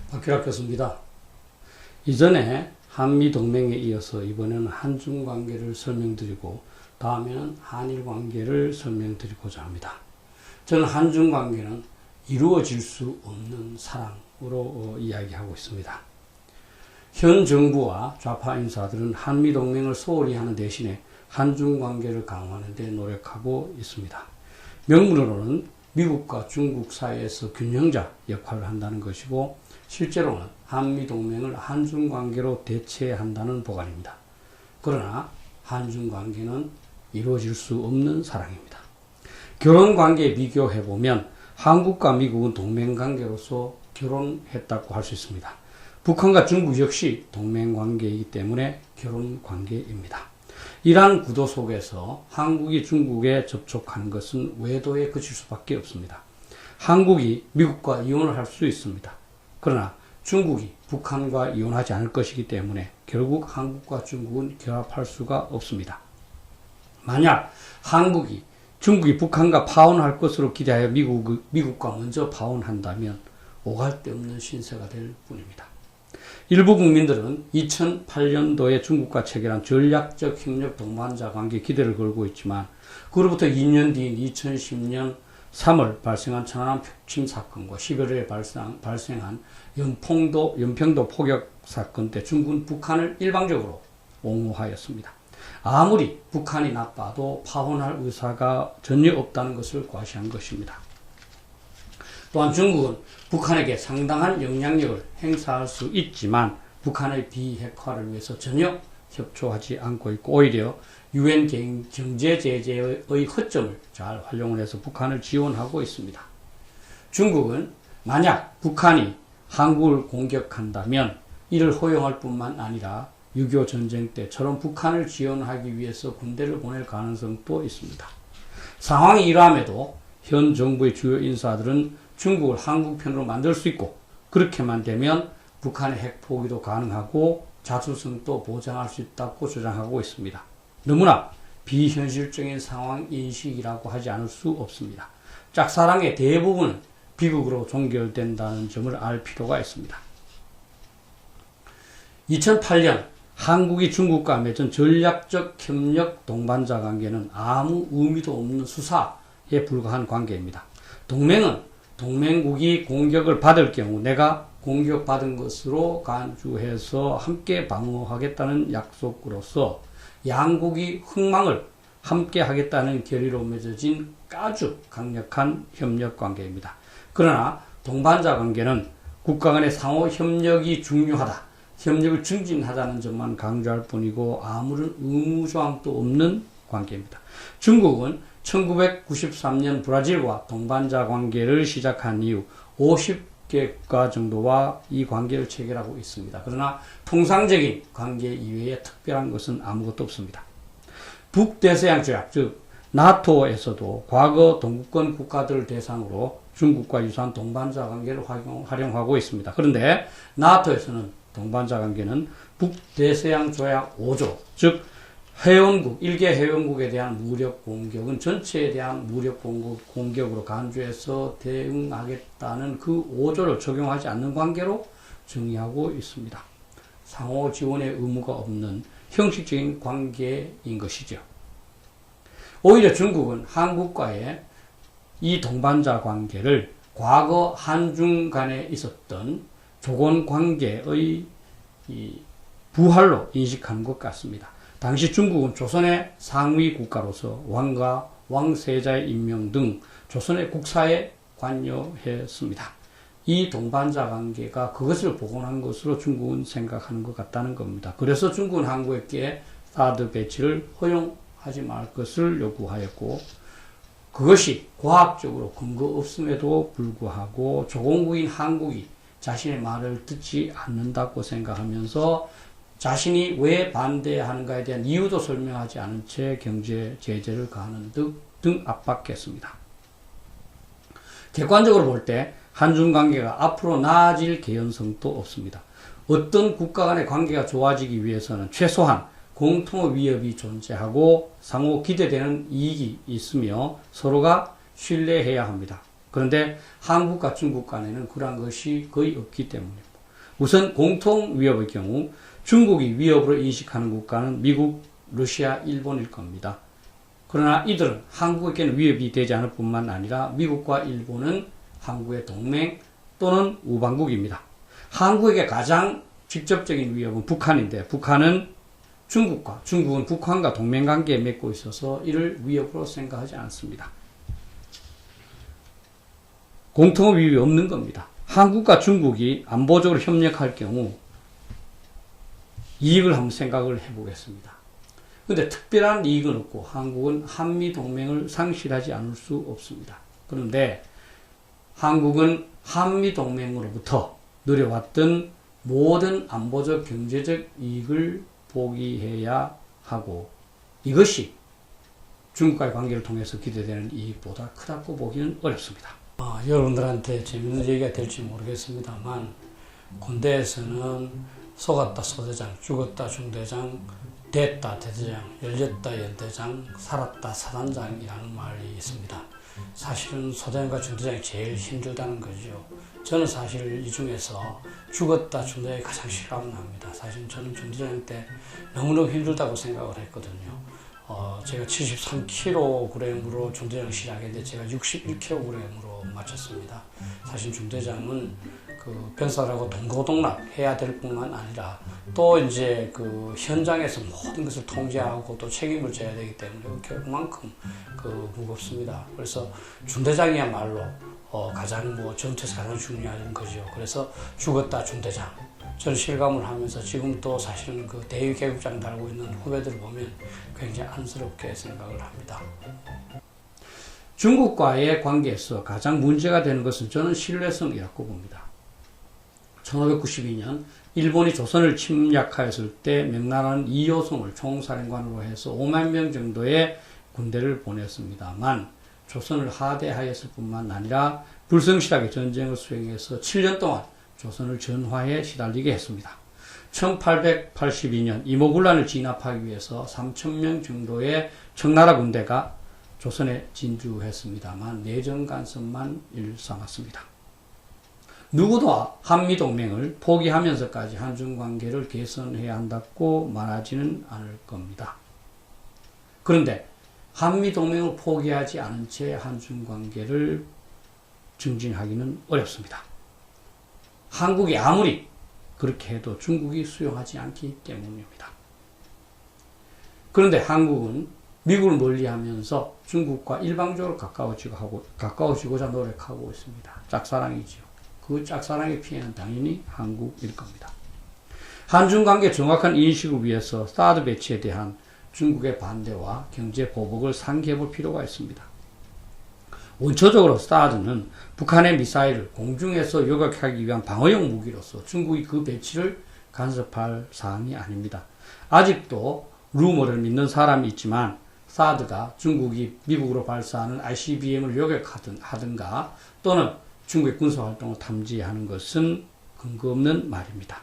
박규락 교수입니다. 이전에 한미동맹에 이어서 이번에는 한중관계를 설명드리고 다음에는 한일관계를 설명드리고자 합니다. 저는 한중관계는 이루어질 수 없는 사랑으로 이야기하고 있습니다. 현 정부와 좌파 인사들은 한미동맹을 소홀히 하는 대신에 한중관계를 강화하는 데 노력하고 있습니다. 명문으로는 미국과 중국 사이에서 균형자 역할을 한다는 것이고 실제로는 한미동맹을 한중관계로 대체한다는 보관입니다. 그러나 한중관계는 이루어질 수 없는 사랑입니다. 결혼관계에 비교해보면 한국과 미국은 동맹관계로서 결혼했다고 할 수 있습니다. 북한과 중국 역시 동맹관계이기 때문에 결혼관계입니다. 이러한 구도 속에서 한국이 중국에 접촉하는 것은 외도에 그칠 수밖에 없습니다. 한국이 미국과 이혼을 할 수 있습니다. 그러나 중국이 북한과 이혼하지 않을 것이기 때문에 결국 한국과 중국은 결합할 수가 없습니다. 만약 중국이 북한과 파혼할 것으로 기대하여 미국과 먼저 파혼한다면 오갈 데 없는 신세가 될 뿐입니다. 일부 국민들은 2008년도에 중국과 체결한 전략적 협력 동반자 관계에 기대를 걸고 있지만 그로부터 2년 뒤인 2010년 3월 발생한 천안함 폭침 사건과 11월에 발생한 연평도 포격 사건 때 중국은 북한을 일방적으로 옹호하였습니다. 아무리 북한이 나빠도 파혼할 의사가 전혀 없다는 것을 과시한 것입니다. 또한 중국은 북한에게 상당한 영향력을 행사할 수 있지만 북한의 비핵화를 위해서 전혀 협조하지 않고 있고 오히려 유엔 경제 제재의 허점을 잘 활용을 해서 북한을 지원하고 있습니다. 중국은 만약 북한이 한국을 공격한다면 이를 허용할 뿐만 아니라 6.25 전쟁 때처럼 북한을 지원하기 위해서 군대를 보낼 가능성도 있습니다. 상황이 이러함에도 현 정부의 주요 인사들은 중국을 한국 편으로 만들 수 있고 그렇게만 되면 북한의 핵 포기도 가능하고 자주성도 보장할 수 있다고 주장하고 있습니다. 너무나 비현실적인 상황 인식이라고 하지 않을 수 없습니다. 짝사랑의 대부분은 비극으로 종결된다는 점을 알 필요가 있습니다. 2008년 한국이 중국과 맺은 전략적 협력 동반자 관계는 아무 의미도 없는 수사에 불과한 관계입니다. 동맹은 동맹국이 공격을 받을 경우 내가 공격받은 것으로 간주해서 함께 방어하겠다는 약속으로서 양국이 흥망을 함께 하겠다는 결의로 맺어진 아주 강력한 협력 관계입니다. 그러나 동반자 관계는 국가 간의 상호 협력이 중요하다, 협력을 증진하자는 점만 강조할 뿐이고 아무런 의무조항도 없는 관계입니다. 중국은 1993년 브라질과 동반자 관계를 시작한 이후 50개가 정도와 이 관계를 체결하고 있습니다. 그러나 통상적인 관계 이외에 특별한 것은 아무것도 없습니다. 북대서양 조약, 즉 나토에서도 과거 동구권 국가들을 대상으로 중국과 유사한 동반자 관계를 활용하고 있습니다. 그런데 나토에서는 동반자 관계는 북대서양 조약 5조, 즉 회원국, 일개 회원국에 대한 무력 공격은 전체에 대한 무력 공격으로 간주해서 대응하겠다는 그 5조를 적용하지 않는 관계로 정의하고 있습니다. 상호 지원의 의무가 없는 형식적인 관계인 것이죠. 오히려 중국은 한국과의 이 동반자 관계를 과거 한중 간에 있었던 조건 관계의 부활로 인식하는 것 같습니다. 당시 중국은 조선의 상위 국가로서 왕과 왕세자의 임명 등 조선의 국사에 관여했습니다. 이 동반자 관계가 그것을 복원한 것으로 중국은 생각하는 것 같다는 겁니다. 그래서 중국은 한국에게 사드 배치를 허용하지 말 것을 요구하였고 그것이 과학적으로 근거 없음에도 불구하고 조공국인 한국이 자신의 말을 듣지 않는다고 생각하면서 자신이 왜 반대하는가에 대한 이유도 설명하지 않은 채 경제 제재를 가하는 등 압박했습니다. 객관적으로 볼 때 한중 관계가 앞으로 나아질 개연성도 없습니다. 어떤 국가 간의 관계가 좋아지기 위해서는 최소한 공통의 위협이 존재하고 상호 기대되는 이익이 있으며 서로가 신뢰해야 합니다. 그런데 한국과 중국 간에는 그러한 것이 거의 없기 때문입니다. 우선 공통 위협의 경우 중국이 위협으로 인식하는 국가는 미국, 러시아, 일본일 겁니다. 그러나 이들은 한국에게는 위협이 되지 않을 뿐만 아니라 미국과 일본은 한국의 동맹 또는 우방국입니다. 한국에게 가장 직접적인 위협은 북한인데 북한은 중국은 북한과 동맹관계에 맺고 있어서 이를 위협으로 생각하지 않습니다. 공통 위협이 없는 겁니다. 한국과 중국이 안보적으로 협력할 경우 이익을 한번 생각을 해보겠습니다. 그런데 특별한 이익은 없고 한국은 한미동맹을 상실하지 않을 수 없습니다. 그런데 한국은 한미동맹으로부터 누려왔던 모든 안보적 경제적 이익을 포기해야 하고 이것이 중국과의 관계를 통해서 기대되는 이익보다 크다고 보기는 어렵습니다. 여러분들한테 재밌는 얘기가 될지 모르겠습니다만 군대에서는 속았다 소대장, 죽었다 중대장, 됐다 대대장, 열렸다 연대장, 살았다 사단장이라는 말이 있습니다. 사실은 소대장과 중대장이 제일 힘들다는 거죠. 저는 사실 이 중에서 죽었다 중대장이 가장 실감은 납니다. 사실 저는 중대장 때 너무너무 힘들다고 생각을 했거든요. 제가 73kg으로 중대장 시작했는데 제가 61kg으로 마쳤습니다. 사실 중대장은 그 병사라고 동고동락 해야 될 뿐만 아니라 또 이제 그 현장에서 모든 것을 통제하고 또 책임을 져야 되기 때문에 그만큼 무겁습니다. 그래서 중대장이야말로 가장 정체에서 가장 중요한 거죠. 그래서 죽었다 중대장. 저는 실감을 하면서 지금 또 사실은 그 대위 계급장 달고 있는 후배들을 보면 굉장히 안쓰럽게 생각을 합니다. 중국과의 관계에서 가장 문제가 되는 것은 저는 신뢰성이라고 봅니다. 1592년 일본이 조선을 침략하였을 때 명나라는 이효성을 총사령관으로 해서 5만 명 정도의 군대를 보냈습니다만 조선을 하대하였을 뿐만 아니라 불성실하게 전쟁을 수행해서 7년 동안 조선을 전화에 시달리게 했습니다. 1882년 이모군란을 진압하기 위해서 3,000명 정도의 청나라 군대가 조선에 진주했습니다만 내정 간섭만 일삼았습니다. 누구도 한미동맹을 포기하면서까지 한중관계를 개선해야 한다고 말하지는 않을 겁니다. 그런데 한미동맹을 포기하지 않은 채 한중관계를 증진하기는 어렵습니다. 한국이 아무리 그렇게 해도 중국이 수용하지 않기 때문입니다. 그런데 한국은 미국을 멀리하면서 중국과 일방적으로 가까워지고자 노력하고 있습니다. 짝사랑이죠. 그 짝사랑의 피해는 당연히 한국일 겁니다. 한중관계 정확한 인식을 위해서 사드 배치에 대한 중국의 반대와 경제 보복을 상기해 볼 필요가 있습니다. 원초적으로 사드는 북한의 미사일을 공중에서 요격하기 위한 방어용 무기로서 중국이 그 배치를 간섭할 사항이 아닙니다. 아직도 루머를 믿는 사람이 있지만 사드가 중국이 미국으로 발사하는 ICBM을 요격하든가 또는 중국의 군사활동을 탐지하는 것은 근거 없는 말입니다.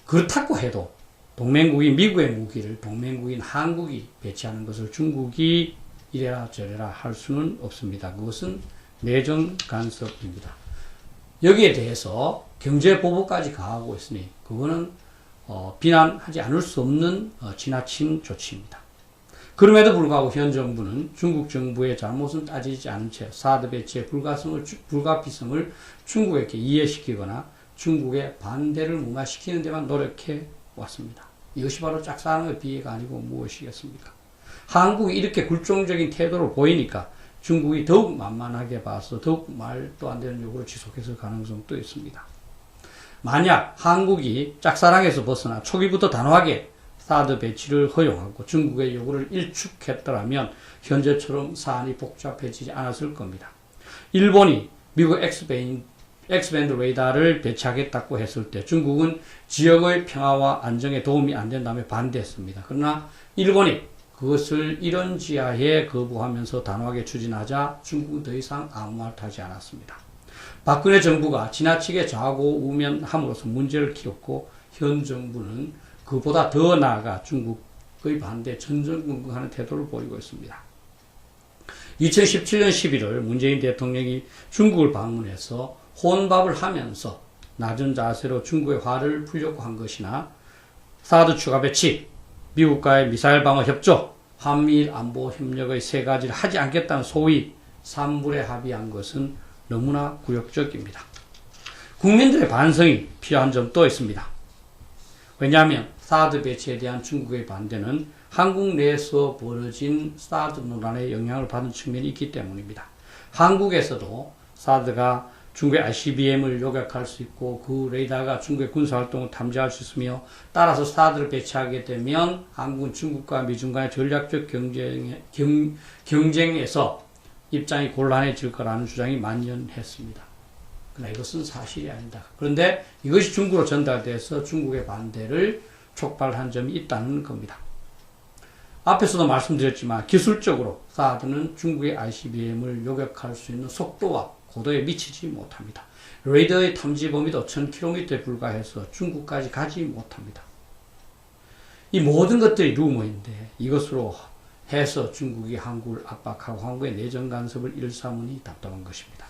그렇다고 해도 동맹국인 미국의 무기를 동맹국인 한국이 배치하는 것을 중국이 이래라 저래라 할 수는 없습니다. 그것은 내정 간섭입니다. 여기에 대해서 경제 보복까지 가하고 있으니 그거는 비난하지 않을 수 없는 지나친 조치입니다. 그럼에도 불구하고 현 정부는 중국 정부의 잘못은 따지지 않은 채 사드 배치의 불가피성을 중국에게 이해시키거나 중국의 반대를 무마시키는 데만 노력해 왔습니다. 이것이 바로 짝사랑의 비애가 아니고 무엇이겠습니까? 한국이 이렇게 굴종적인 태도를 보이니까 중국이 더욱 만만하게 봐서 더욱 말도 안 되는 요구를 지속했을 가능성도 있습니다. 만약 한국이 짝사랑에서 벗어나 초기부터 단호하게 사드 배치를 허용하고 중국의 요구를 일축했더라면 현재처럼 사안이 복잡해지지 않았을 겁니다. 일본이 미국 X밴드 레이더를 배치하겠다고 했을 때 중국은 지역의 평화와 안정에 도움이 안 된다며 반대했습니다. 그러나 일본이 그것을 이런 지하에 거부하면서 단호하게 추진하자 중국은 더 이상 아무 말도 하지 않았습니다. 박근혜 정부가 지나치게 좌고우면함으로써 문제를 키웠고 현 정부는 그보다 더 나아가 중국의 반대에 전전긍긍하는 태도를 보이고 있습니다. 2017년 11월 문재인 대통령이 중국을 방문해서 혼밥을 하면서 낮은 자세로 중국의 화를 풀려고 한 것이나 사드 추가 배치, 미국과의 미사일 방어 협조, 한미일 안보 협력의 세 가지를 하지 않겠다는 소위 3불에 합의한 것은 너무나 굴욕적입니다. 국민들의 반성이 필요한 점도 있습니다. 왜냐하면 사드 배치에 대한 중국의 반대는 한국 내에서 벌어진 사드 논란에 영향을 받은 측면이 있기 때문입니다. 한국에서도 사드가 중국의 ICBM을 요격할 수 있고 그 레이더가 중국의 군사활동을 탐지할 수 있으며 따라서 사드를 배치하게 되면 한국은 중국과 미중 간의 전략적 경쟁에서 입장이 곤란해질 거라는 주장이 만연했습니다. 그러나 이것은 사실이 아니다. 그런데 이것이 중국으로 전달돼서 중국의 반대를 촉발한 점이 있다는 겁니다. 앞에서도 말씀드렸지만 기술적으로 사드는 중국의 ICBM을 요격할 수 있는 속도와 고도에 미치지 못합니다. 레이더의 탐지 범위도 1000km에 불과해서 중국까지 가지 못합니다. 이 모든 것들이 루머인데 이것으로 해서 중국이 한국을 압박하고 한국의 내정 간섭을 일삼으니 답답한 것입니다.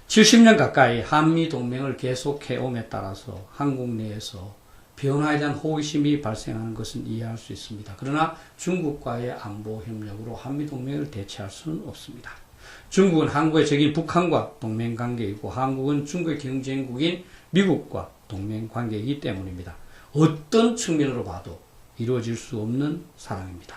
70년 가까이 한미 동맹을 계속해옴에 따라서 한국 내에서 변화에 대한 호기심이 발생하는 것은 이해할 수 있습니다. 그러나 중국과의 안보 협력으로 한미 동맹을 대체할 수는 없습니다. 중국은 한국의 적인 북한과 동맹 관계이고 한국은 중국의 경쟁국인 미국과 동맹 관계이기 때문입니다. 어떤 측면으로 봐도 이루어질 수 없는 사랑입니다.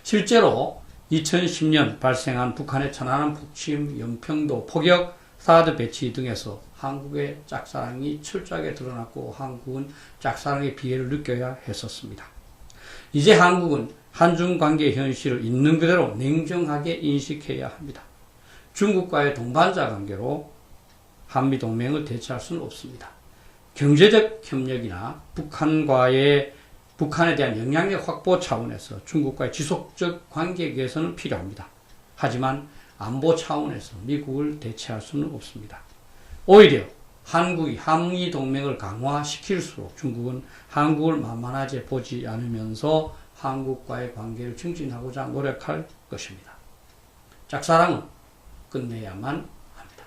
실제로 2010년 발생한 북한의 천안함 북침, 연평도 포격, 사드 배치 등에서 한국의 짝사랑이 철저하게 드러났고 한국은 짝사랑의 비애를 느껴야 했었습니다. 이제 한국은 한중 관계의 현실을 있는 그대로 냉정하게 인식해야 합니다. 중국과의 동반자 관계로 한미 동맹을 대체할 수는 없습니다. 경제적 협력이나 북한에 대한 영향력 확보 차원에서 중국과의 지속적 관계 개선은 필요합니다. 하지만 안보 차원에서 미국을 대체할 수는 없습니다. 오히려 한국이 한미 동맹을 강화시킬수록 중국은 한국을 만만하게 보지 않으면서 한국과의 관계를 증진하고자 노력할 것입니다. 짝사랑은 끝내야만 합니다.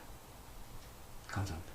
감사합니다.